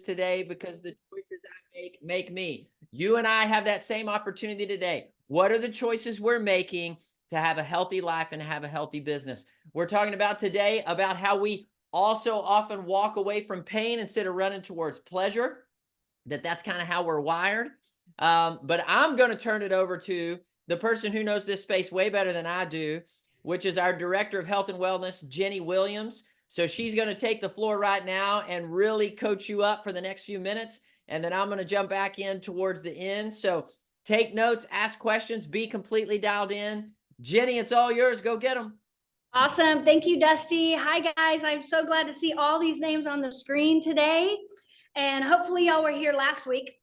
today because the choices I make me. You and I have that same opportunity today. What are the choices we're making to have a healthy life and have a healthy business? We're talking about today about how we also often walk away from pain instead of running towards pleasure, that's kind of how we're wired. But I'm going to turn it over to the person who knows this space way better than I do, which is our Director of Health and Wellness, Jenny Williams. So she's going to take the floor right now and really coach you up for the next few minutes. And then I'm going to jump back in towards the end. So take notes, ask questions, be completely dialed in. Jenny, it's all yours. Go get them. Awesome. Thank you, Dusty. Hi, guys. I'm so glad to see all these names on the screen today. And hopefully y'all were here last week.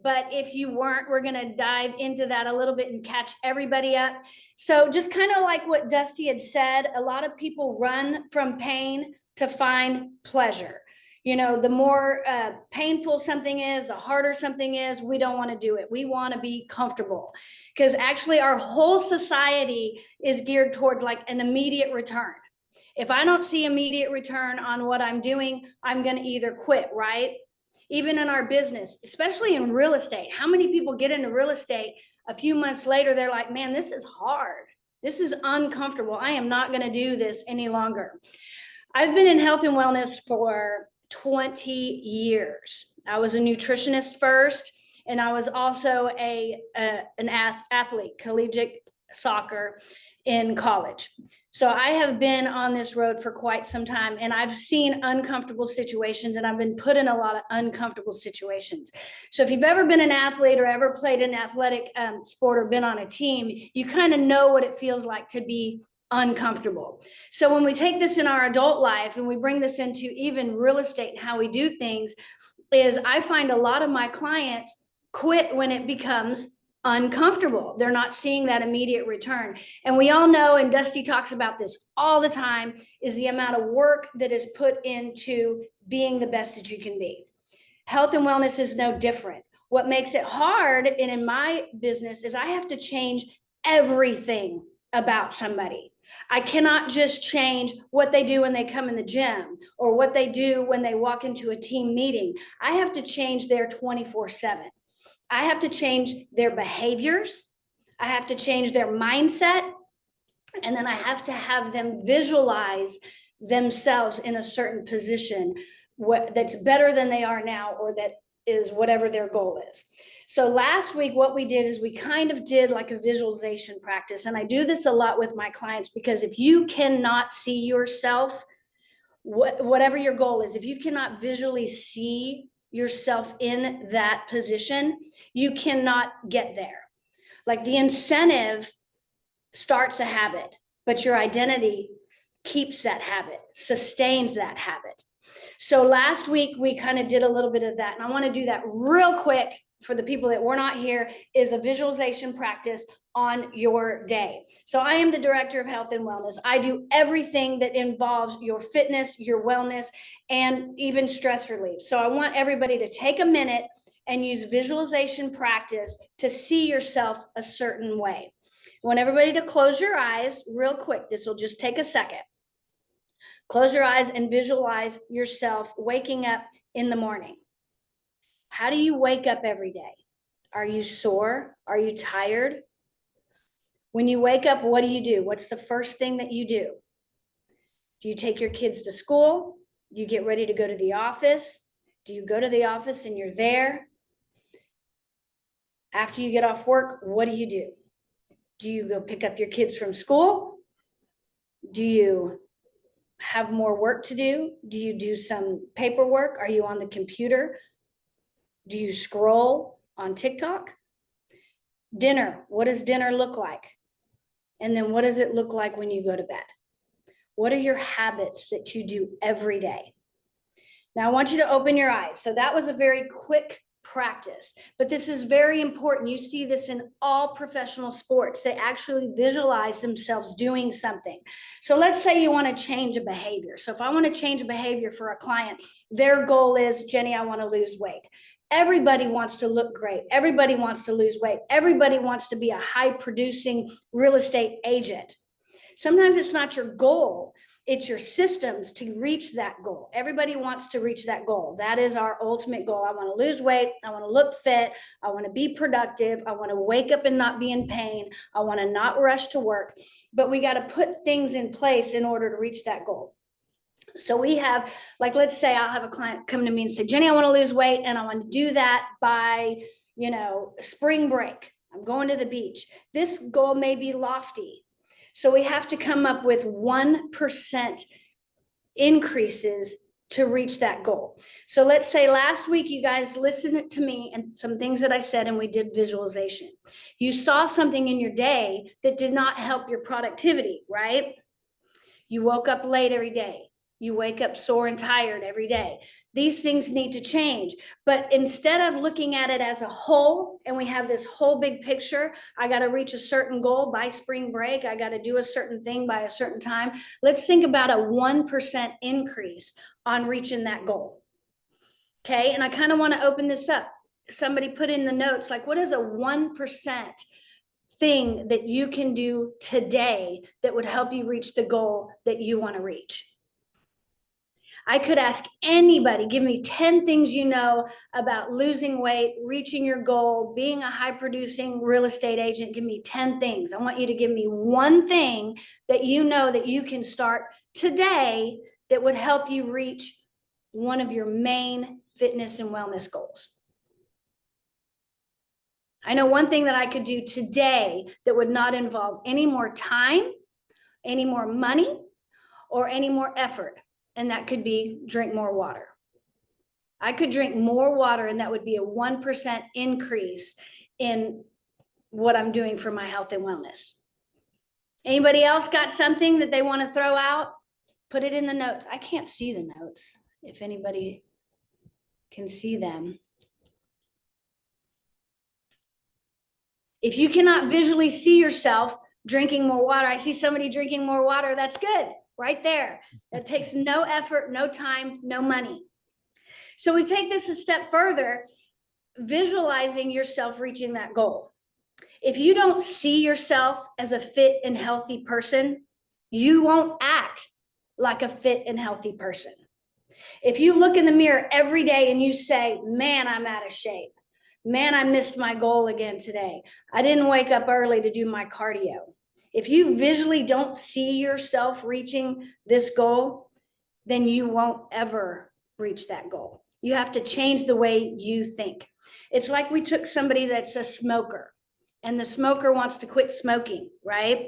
But if you weren't, we're going to dive into that a little bit and catch everybody up. So just kind of like what Dusty had said, a lot of people run from pain to find pleasure. You know, the more painful something is, the harder something is, we don't want to do it. We want to be comfortable, because actually our whole society is geared towards like an immediate return. If I don't see immediate return on what I'm doing, I'm going to either quit, right? Even in our business, especially in real estate, how many people get into real estate a few months later, they're like, man, this is hard. This is uncomfortable. I am not going to do this any longer. I've been in health and wellness for 20 years. I was a nutritionist first, and I was also an athlete, collegiate soccer in college. So I have been on this road for quite some time, and I've seen uncomfortable situations, and I've been put in a lot of uncomfortable situations. So if you've ever been an athlete or ever played an athletic sport or been on a team, you kind of know what it feels like to be uncomfortable. So when we take this in our adult life and we bring this into even real estate and how we do things, is I find a lot of my clients quit when it becomes uncomfortable. They're not seeing that immediate return. And we all know, and Dusty talks about this all the time, is the amount of work that is put into being the best that you can be. Health and wellness is no different. What makes it hard, and in my business, is I have to change everything about somebody. I cannot just change what they do when they come in the gym or what they do when they walk into a team meeting. I have to change their 24/7. I have to change their behaviors. I have to change their mindset. And then I have to have them visualize themselves in a certain position that's better than they are now, or that is whatever their goal is. So last week, what we did is we kind of did like a visualization practice. And I do this a lot with my clients, because if you cannot see yourself, whatever your goal is, if you cannot visually see yourself in that position, you cannot get there. Like the incentive starts a habit, but your identity keeps that habit, sustains that habit. So last week, we kind of did a little bit of that. And I want to do that real quick for the people that were not here, is a visualization practice on your day. So I am the Director of Health and Wellness. I do everything that involves your fitness, your wellness, and even stress relief. So I want everybody to take a minute and use visualization practice to see yourself a certain way. I want everybody to close your eyes real quick. This will just take a second. Close your eyes and visualize yourself waking up in the morning. How do you wake up every day? Are you sore? Are you tired? When you wake up, what do? What's the first thing that you do? Do you take your kids to school? Do you get ready to go to the office? Do you go to the office and you're there? After you get off work, what do? Do you go pick up your kids from school? Do you have more work to do? Do you do some paperwork? Are you on the computer? Do you scroll on TikTok? Dinner, what does dinner look like? And then what does it look like when you go to bed? What are your habits that you do every day? Now I want you to open your eyes. So that was a very quick practice, but this is very important. You see this in all professional sports. They actually visualize themselves doing something. So let's say you want to change a behavior. So if I want to change a behavior for a client, their goal is, Jenny, I want to lose weight. Everybody wants to look great. Everybody wants to lose weight. Everybody wants to be a high producing real estate agent. Sometimes it's not your goal, It's your systems to reach that goal. Everybody wants to reach that goal. That is our ultimate goal. I want to lose weight. I want to look fit. I want to be productive. I want to wake up and not be in pain. I want to not rush to work. But we got to put things in place in order to reach that goal. So we have, like, let's say I'll have a client come to me and say, Jenny, I want to lose weight and I want to do that by, spring break. I'm going to the beach. This goal may be lofty. So we have to come up with 1% increases to reach that goal. So let's say last week you guys listened to me and some things that I said, and we did visualization. You saw something in your day that did not help your productivity, right? You woke up late every day. You wake up sore and tired every day. These things need to change. But instead of looking at it as a whole, and we have this whole big picture, I got to reach a certain goal by spring break. I got to do a certain thing by a certain time. Let's think about a 1% increase on reaching that goal. Okay. And I kind of want to open this up. Somebody put in the notes, like, what is a 1% thing that you can do today that would help you reach the goal that you want to reach? I could ask anybody, give me 10 things you know about losing weight, reaching your goal, being a high producing real estate agent. Give me 10 things. I want you to give me one thing that you know that you can start today that would help you reach one of your main fitness and wellness goals. I know one thing that I could do today that would not involve any more time, any more money, or any more effort. And that could be drink more water. I could drink more water, and that would be a 1% increase in what I'm doing for my health and wellness. Anybody else got something that they want to throw out? Put it in the notes. I can't see the notes. If anybody can see them. If you cannot visually see yourself drinking more water, I see somebody drinking more water, that's good. Right there. That takes no effort, no time, no money. So we take this a step further, visualizing yourself reaching that goal. If you don't see yourself as a fit and healthy person, you won't act like a fit and healthy person. If you look in the mirror every day and you say, man, I'm out of shape. Man, I missed my goal again today. I didn't wake up early to do my cardio. If you visually don't see yourself reaching this goal, then you won't ever reach that goal. You have to change the way you think. It's like we took somebody that's a smoker, and the smoker wants to quit smoking, right?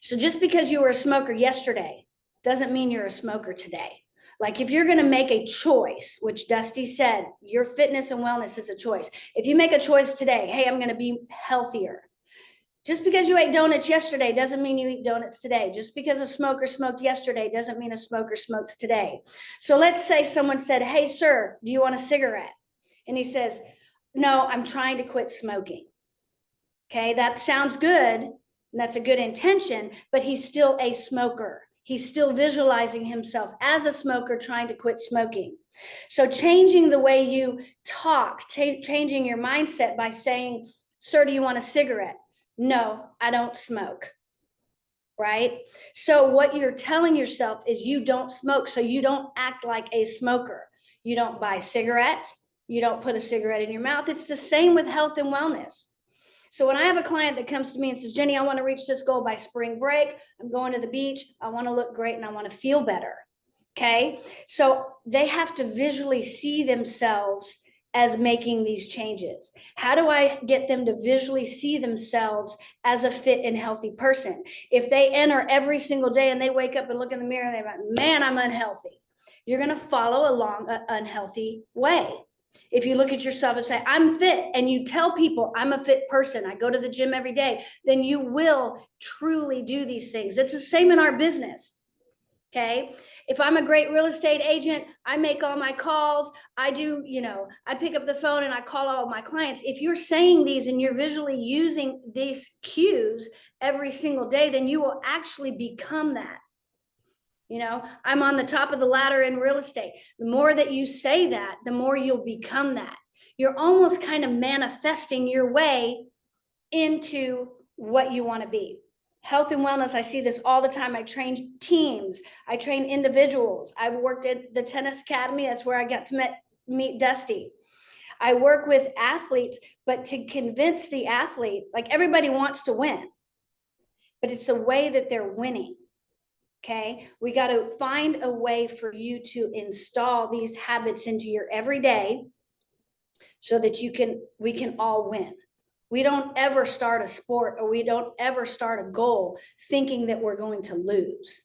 So just because you were a smoker yesterday doesn't mean you're a smoker today. Like, if you're going to make a choice, which Dusty said, your fitness and wellness is a choice. If you make a choice today, hey, I'm going to be healthier. Just because you ate donuts yesterday doesn't mean you eat donuts today. Just because a smoker smoked yesterday doesn't mean a smoker smokes today. So let's say someone said, hey, sir, do you want a cigarette? And he says, no, I'm trying to quit smoking. Okay, that sounds good. And that's a good intention, but he's still a smoker. He's still visualizing himself as a smoker trying to quit smoking. So changing the way you talk, changing your mindset by saying, sir, do you want a cigarette? No, I don't smoke, right? So what you're telling yourself is you don't smoke, so you don't act like a smoker. You don't buy cigarettes. You don't put a cigarette in your mouth. It's the same with health and wellness. So when I have a client that comes to me and says, Jenny, I want to reach this goal by spring break. I'm going to the beach. I want to look great and I want to feel better. Okay. So they have to visually see themselves as making these changes. How do I get them to visually see themselves as a fit and healthy person? If they enter every single day and they wake up and look in the mirror and they're like, man, I'm unhealthy, you're going to follow along an unhealthy way. If you look at yourself and say, I'm fit, and you tell people I'm a fit person, I go to the gym every day, then you will truly do these things. It's the same in our business. Okay. If I'm a great real estate agent, I make all my calls. I do, I pick up the phone and I call all my clients. If you're saying these and you're visually using these cues every single day, then you will actually become that. I'm on the top of the ladder in real estate. The more that you say that, the more you'll become that. You're almost kind of manifesting your way into what you want to be. Health and wellness, I see this all the time. I train teams, I train individuals. I worked at the tennis academy. That's where I got to meet Dusty. I work with athletes, but to convince the athlete, like everybody wants to win, but it's the way that they're winning. Okay. We got to find a way for you to install these habits into your everyday so that we can all win. We don't ever start a sport, or we don't ever start a goal thinking that we're going to lose.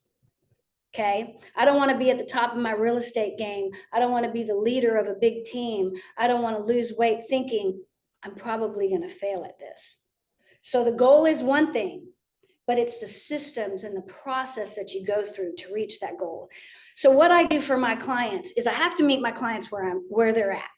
Okay. I don't want to be at the top of my real estate game. I don't want to be the leader of a big team. I don't want to lose weight thinking I'm probably going to fail at this. So the goal is one thing, but it's the systems and the process that you go through to reach that goal. So what I do for my clients is I have to meet my clients where they're at.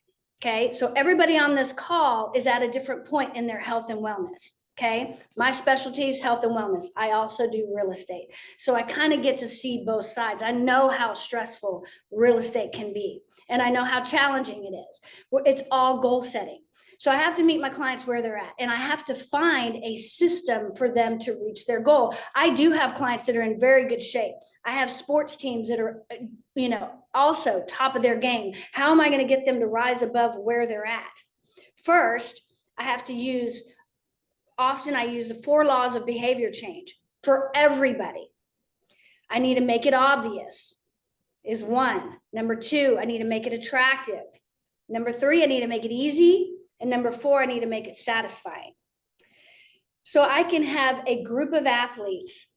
Okay, so everybody on this call is at a different point in their health and wellness. Okay, my specialty is health and wellness. I also do real estate. So I kind of get to see both sides. I know how stressful real estate can be, and I know how challenging it is. It's all goal setting. So I have to meet my clients where they're at, and I have to find a system for them to reach their goal. I do have clients that are in very good shape. I have sports teams that are, also top of their game. How am I going to get them to rise above where they're at? First, I use the 4 laws of behavior change for everybody. I need to make it obvious is 1. Number 2, I need to make it attractive. Number 3, I need to make it easy. And number 4, I need to make it satisfying. So I can have a group of athletes.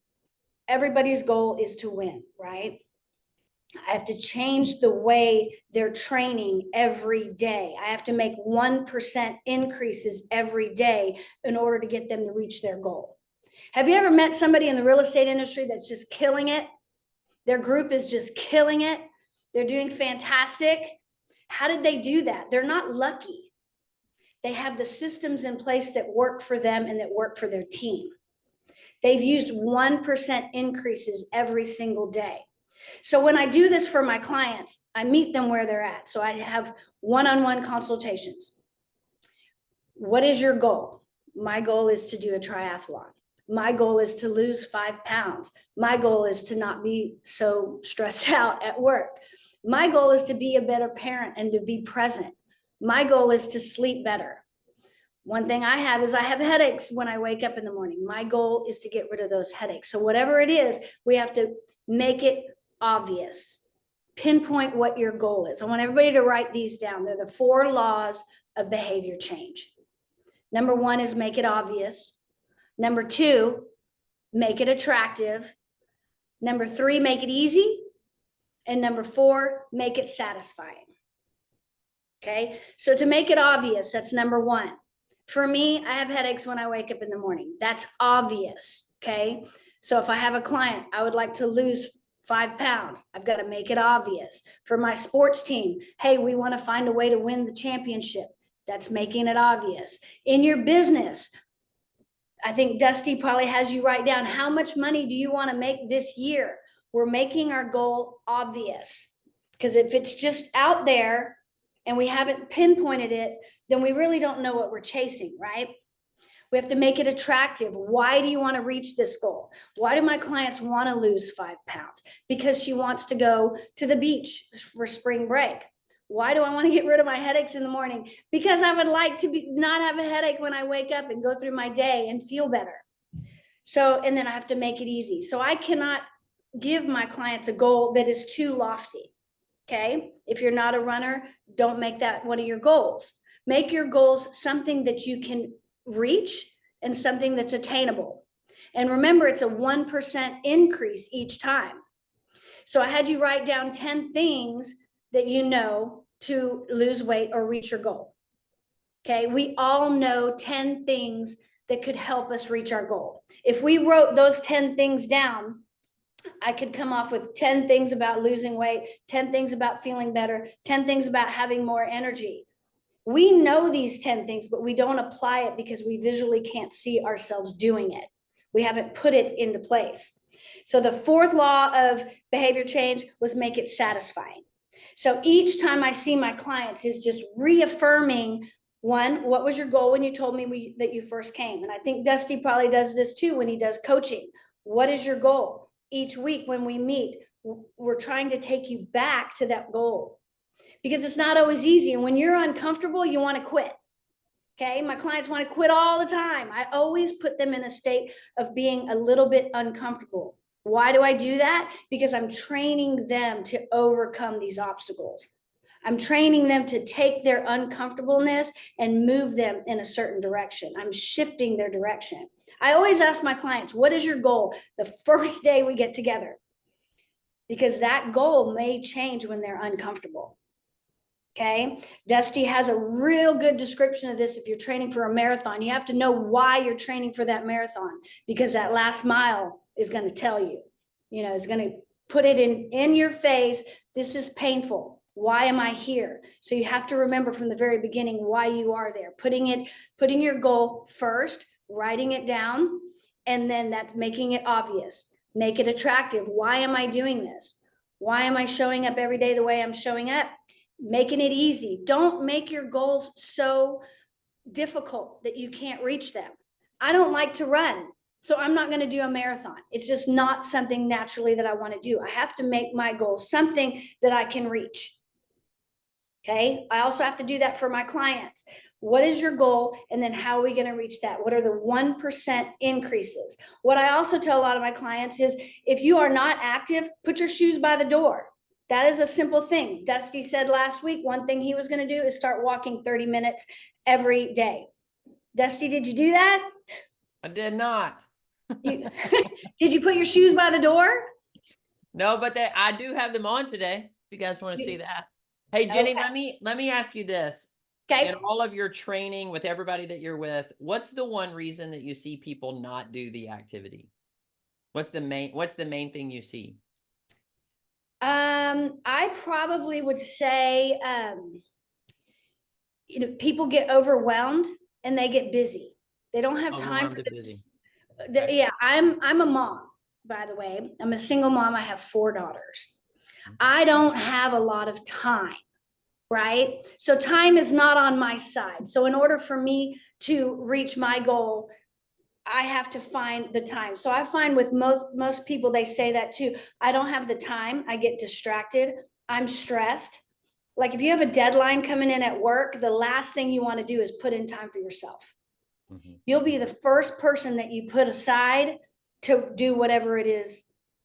Everybody's goal is to win, right? I have to change the way they're training every day. I have to make 1% increases every day in order to get them to reach their goal. Have you ever met somebody in the real estate industry that's just killing it? Their group is just killing it. They're doing fantastic. How did they do that? They're not lucky. They have the systems in place that work for them and that work for their team. They've used 1% increases every single day. So when I do this for my clients, I meet them where they're at. So I have one-on-one consultations. What is your goal? My goal is to do a triathlon. My goal is to lose 5 pounds. My goal is to not be so stressed out at work. My goal is to be a better parent and to be present. My goal is to sleep better. One thing I have headaches when I wake up in the morning. My goal is to get rid of those headaches. So whatever it is, we have to make it obvious. Pinpoint what your goal is. I want everybody to write these down. They're the 4 laws of behavior change. Number 1 is make it obvious. Number 2, make it attractive. Number 3, make it easy. And number 4, make it satisfying. Okay, so to make it obvious, that's number 1. For me, I have headaches when I wake up in the morning. That's obvious. Okay, so if I have a client, I would like to lose 5 pounds. I've got to make it obvious. For my sports team, hey, we want to find a way to win the championship. That's making it obvious. In your business, I think Dusty probably has you write down, how much money do you want to make this year? We're making our goal obvious, because if it's just out there and we haven't pinpointed it, then we really don't know what we're chasing, right? We have to make it attractive. Why do you want to reach this goal? Why do my clients want to lose 5 pounds? Because she wants to go to the beach for spring break. Why do I want to get rid of my headaches in the morning? Because I would like to not have a headache when I wake up and go through my day and feel better. So, and then I have to make it easy. So I cannot give my clients a goal that is too lofty. Okay. If you're not a runner, don't make that one of your goals. Make your goals something that you can reach and something that's attainable. And remember, it's a 1% increase each time. So I had you write down 10 things that you know to lose weight or reach your goal. Okay. We all know 10 things that could help us reach our goal. If we wrote those 10 things down, I could come off with 10 things about losing weight, 10 things about feeling better, 10 things about having more energy. We know these 10 things, but we don't apply it because we visually can't see ourselves doing it. We haven't put it into place. So the 4th law of behavior change was make it satisfying. So each time I see my clients is just reaffirming One, what was your goal when you told me that you first came? And I think Dusty probably does this too when he does coaching. What is your goal? Each week when we meet, we're trying to take you back to that goal because it's not always easy. And when you're uncomfortable, you want to quit. Okay. My clients want to quit all the time. I always put them in a state of being a little bit uncomfortable. Why do I do that? Because I'm training them to overcome these obstacles. I'm training them to take their uncomfortableness and move them in a certain direction. I'm shifting their direction. I always ask my clients, what is your goal the first day we get together? Because that goal may change when they're uncomfortable. Okay. Dusty has a real good description of this. If you're training for a marathon, you have to know why you're training for that marathon, because that last mile is going to tell you, it's going to put it in your face. This is painful. Why am I here? So you have to remember from the very beginning why you are there, putting your goal first, writing it down, and then that's making it obvious, make it attractive. Why am I doing this? Why am I showing up every day the way I'm showing up? Making it easy. Don't make your goals so difficult that you can't reach them. I don't like to run, so I'm not going to do a marathon. It's just not something naturally that I want to do. I have to make my goal something that I can reach. Okay. I also have to do that for my clients. What is your goal? And then how are we going to reach that? What are the 1% increases? What I also tell a lot of my clients is if you are not active, put your shoes by the door. That is a simple thing. Dusty said last week, one thing he was going to do is start walking 30 minutes every day. Dusty, did you do that? I did not. Did you put your shoes by the door? No, but I do have them on today. If you guys want to see that. Hey, Jenny, Okay. let me ask you this. Okay. In all of your training with everybody that you're with, what's the one reason that you see people not do the activity? What's the main thing you see? I probably would say, people get overwhelmed and they get busy. They don't have time for this. Okay. Yeah, I'm a mom, by the way. I'm a single mom. I have 4 daughters. I don't have a lot of time, right? So time is not on my side. So in order for me to reach my goal, I have to find the time. So I find with most people, they say that too. I don't have the time. I get distracted. I'm stressed. Like if you have a deadline coming in at work, the last thing you want to do is put in time for yourself. You'll be the first person that you put aside to do whatever it is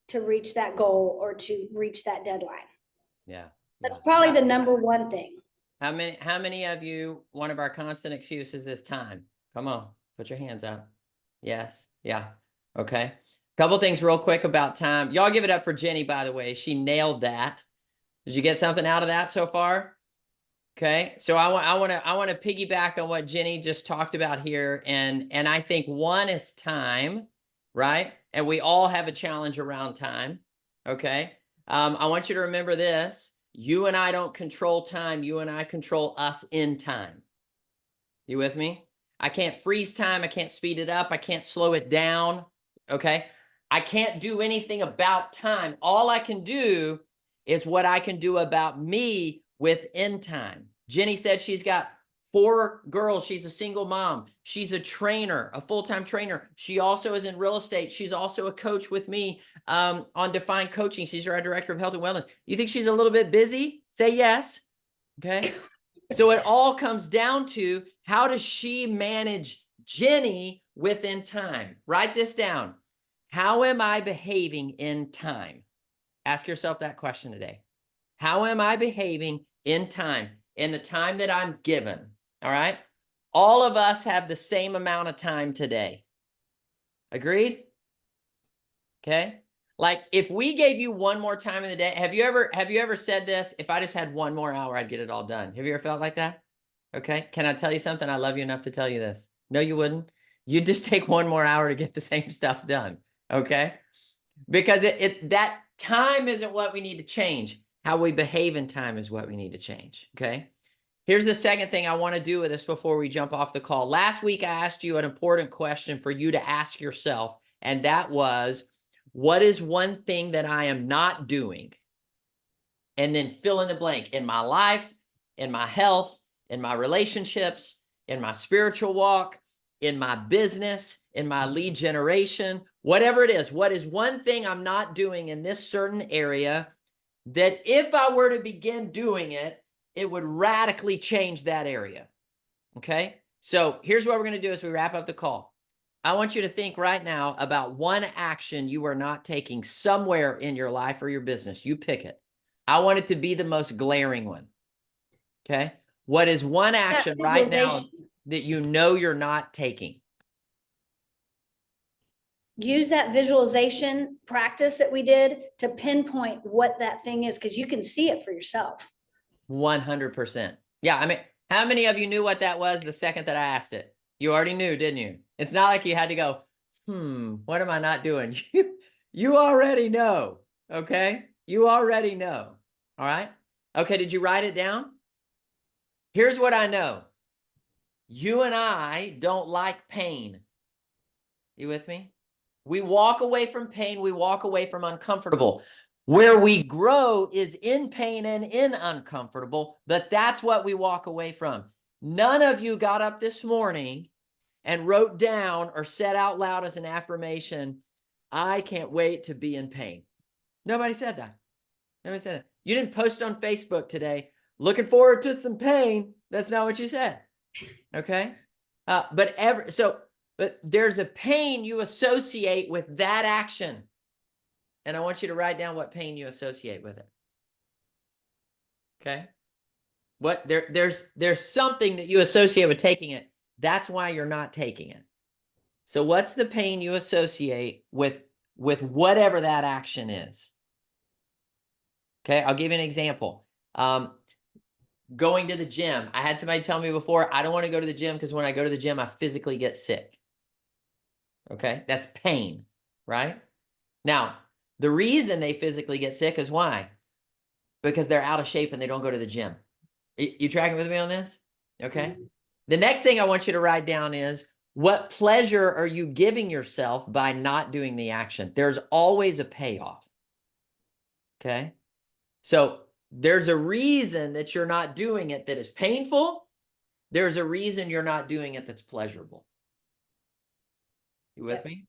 to reach that goal or to reach that deadline. Yeah. That's probably the number one thing. How many of you, one of our constant excuses is time? Come on, put your hands up. Yes. Yeah. Okay. Couple things real quick about time. Y'all give it up for Jenny, by the way. She nailed that. Did you get something out of that so far? Okay. So I want to piggyback on what Jenny just talked about here. And I think one is time, right? And we all have a challenge around time. Okay. I want you to remember this. You and I don't control time. You and I control us in time. You with me? I can't freeze time. I can't speed it up. I can't slow it down. Okay. I can't do anything about time. All I can do is what I can do about me within time. Jenny said she's got 4 girls. She's a single mom. She's a trainer, a full-time trainer. She also is in real estate. She's also a coach with me on Define Coaching. She's our director of health and wellness. You think she's a little bit busy? Say yes. Okay. So it all comes down to how does she manage Jenny within time? Write this down. How am I behaving in time? Ask yourself that question today. How am I behaving in time, in the time that I'm given? All right. All of us have the same amount of time today. Agreed? Okay. Like if we gave you one more time in the day, have you ever said this? If I just had one more hour, I'd get it all done. Have you ever felt like that? Okay. Can I tell you something? I love you enough to tell you this. No, you wouldn't. You'd just take one more hour to get the same stuff done. Okay. Because that time isn't what we need to change. How we behave in time is what we need to change. Okay. Here's the second thing I want to do with this before we jump off the call. Last week, I asked you an important question for you to ask yourself. And that was, what is one thing that I am not doing? And then fill in the blank in my life, in my health, in my relationships, in my spiritual walk, in my business, in my lead generation, whatever it is. What is one thing I'm not doing in this certain area that if I were to begin doing it, it would radically change that area? Okay. So here's what we're going to do as we wrap up the call. I want you to think right now about one action you are not taking somewhere in your life or your business. You pick it. I want it to be the most glaring one. Okay. What is one action right now that you know you're not taking? Use that visualization practice that we did to pinpoint what that thing is, because you can see it for yourself. 100%. Yeah. I mean, how many of you knew what that was the second that I asked it? You already knew, didn't you? It's not like you had to go, what am I not doing? You already know. Okay. You already know. All right. Okay. Did you write it down? Here's what I know. You and I don't like pain. You with me? We walk away from pain. We walk away from uncomfortable. Where we grow is in pain and in uncomfortable, but that's what we walk away from. None of you got up this morning and wrote down or said out loud as an affirmation, I can't wait to be in pain. Nobody said that. Nobody said that. You didn't post on Facebook today, looking forward to some pain. That's not what you said. Okay. But there's a pain you associate with that action. And I want you to write down what pain you associate with it. Okay. There's something that you associate with taking it. That's why you're not taking it. So what's the pain you associate with whatever that action is? Okay. I'll give you an example. Going to the gym. I had somebody tell me before, I don't want to go to the gym because when I go to the gym, I physically get sick. Okay. That's pain, right? Now, the reason they physically get sick is why? Because they're out of shape and they don't go to the gym. You tracking with me on this? Okay. Mm-hmm. The next thing I want you to write down is, what pleasure are you giving yourself by not doing the action? There's always a payoff. Okay. So there's a reason that you're not doing it that is painful. There's a reason you're not doing it that's pleasurable. You with me?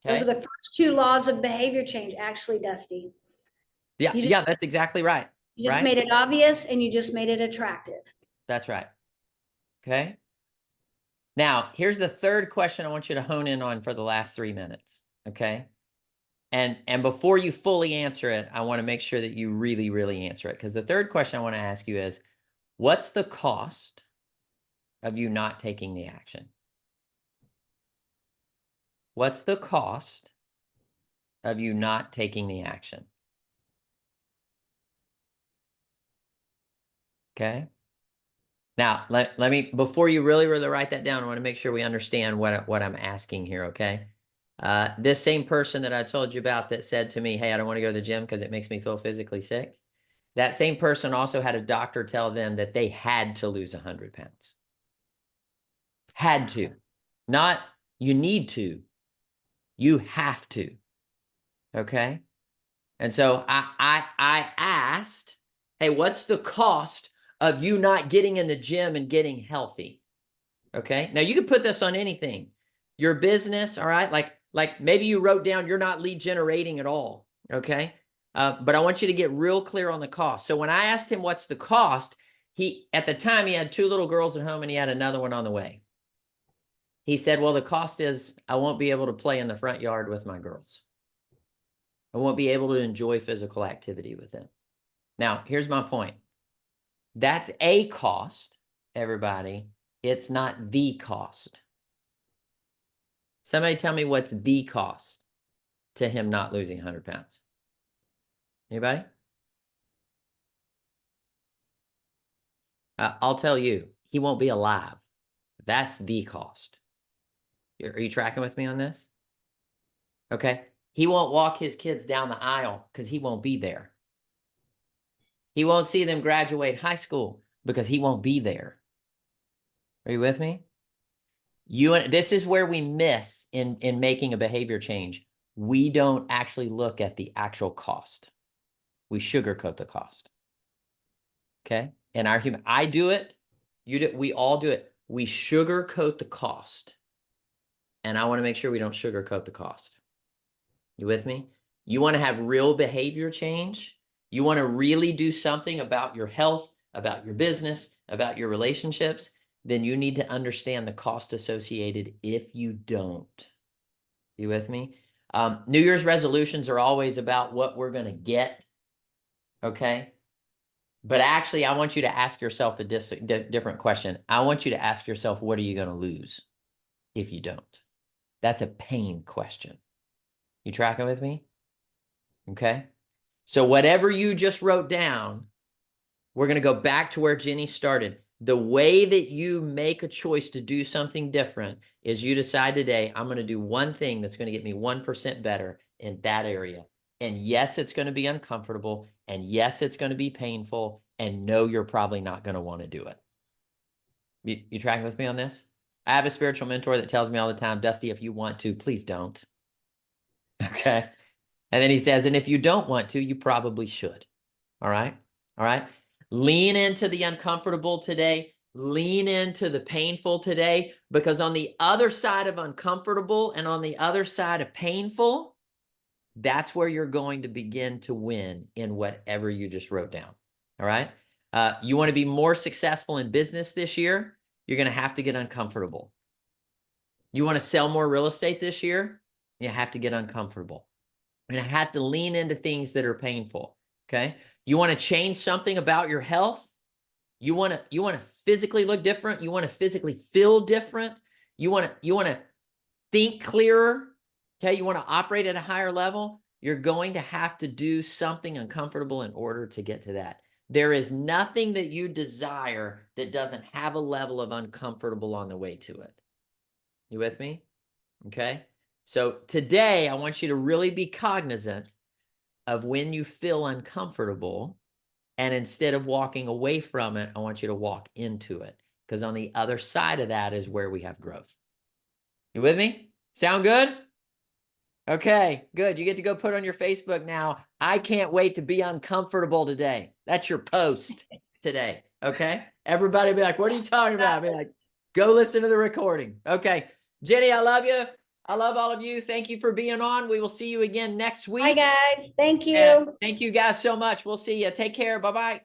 Okay. Those are the first two laws of behavior change, actually, Dusty. Yeah, that's exactly right. You just made it obvious and you just made it attractive. That's right. Okay. Now, here's the third question I want you to hone in on for the last 3 minutes. Okay. And before you fully answer it, I want to make sure that you really, really answer it. Because the third question I want to ask you is, what's the cost of you not taking the action? What's the cost of you not taking the action? Okay. Now, let me, before you really write that down, I want to make sure we understand what I'm asking here, okay? This same person that I told you about that said to me, hey, I don't want to go to the gym because it makes me feel physically sick. That same person also had a doctor tell them that they had to lose 100 pounds. Had to. Not you need to. You have to. Okay? And so I asked, hey, what's the cost of you not getting in the gym and getting healthy? Okay. Now you can put this on anything, your business. All right. Like maybe you wrote down you're not lead generating at all. Okay. But I want you to get real clear on the cost. So when I asked him, what's the cost? At the time he had 2 little girls at home and he had another one on the way. He said, well, the cost is I won't be able to play in the front yard with my girls. I won't be able to enjoy physical activity with them. Now, here's my point. That's a cost, everybody. It's not the cost. Somebody tell me what's the cost to him not losing 100 pounds. Anybody? I'll tell you, he won't be alive. That's the cost. Are you tracking with me on this? Okay. He won't walk his kids down the aisle because he won't be there. He won't see them graduate high school because he won't be there. Are you with me? This is where we miss in making a behavior change. We don't actually look at the actual cost. We sugarcoat the cost. Okay. And I do it. You do. We all do it. we sugarcoat the cost. And I want to make sure we don't sugarcoat the cost. You with me? You want to have real behavior change. You want to really do something about your health, about your business, about your relationships. Then you need to understand the cost associated if you don't. You with me? New Year's resolutions are always about what we're going to get. Okay. But actually, I want you to ask yourself a different question. I want you to ask yourself, what are you going to lose if you don't? That's a pain question. You tracking with me? Okay. So whatever you just wrote down, we're going to go back to where Jenny started. The way that you make a choice to do something different is you decide today, I'm going to do one thing that's going to get me 1% better in that area. And yes, it's going to be uncomfortable. And yes, it's going to be painful. And no, you're probably not going to want to do it. You tracking with me on this? I have a spiritual mentor that tells me all the time, Dusty, if you want to, please don't. Okay. And then he says, and if you don't want to, you probably should. All right. All right. Lean into the uncomfortable today. Lean into the painful today, because on the other side of uncomfortable and on the other side of painful, that's where you're going to begin to win in whatever you just wrote down. All right. You want to be more successful in business this year? You're going to have to get uncomfortable. You want to sell more real estate this year? You have to get uncomfortable. And I have to lean into things that are painful. Okay. You want to change something about your health? You want to physically look different. You want to physically feel different. You want to think clearer. Okay. You want to operate at a higher level. You're going to have to do something uncomfortable in order to get to that. There is nothing that you desire that doesn't have a level of uncomfortable on the way to it. You with me? Okay. So today I want you to really be cognizant of when you feel uncomfortable, and instead of walking away from it, I want you to walk into it, because on the other side of that is where we have growth. You with me? Sound good? Okay, good. You get to go put on your Facebook now, I can't wait to be uncomfortable today. That's your post today. Okay. Everybody be like, what are you talking about? Be like, go listen to the recording. Okay. Jenny, I love you. I love all of you. Thank you for being on. We will see you again next week. Hi, guys. Thank you. And thank you guys so much. We'll see you. Take care. Bye-bye.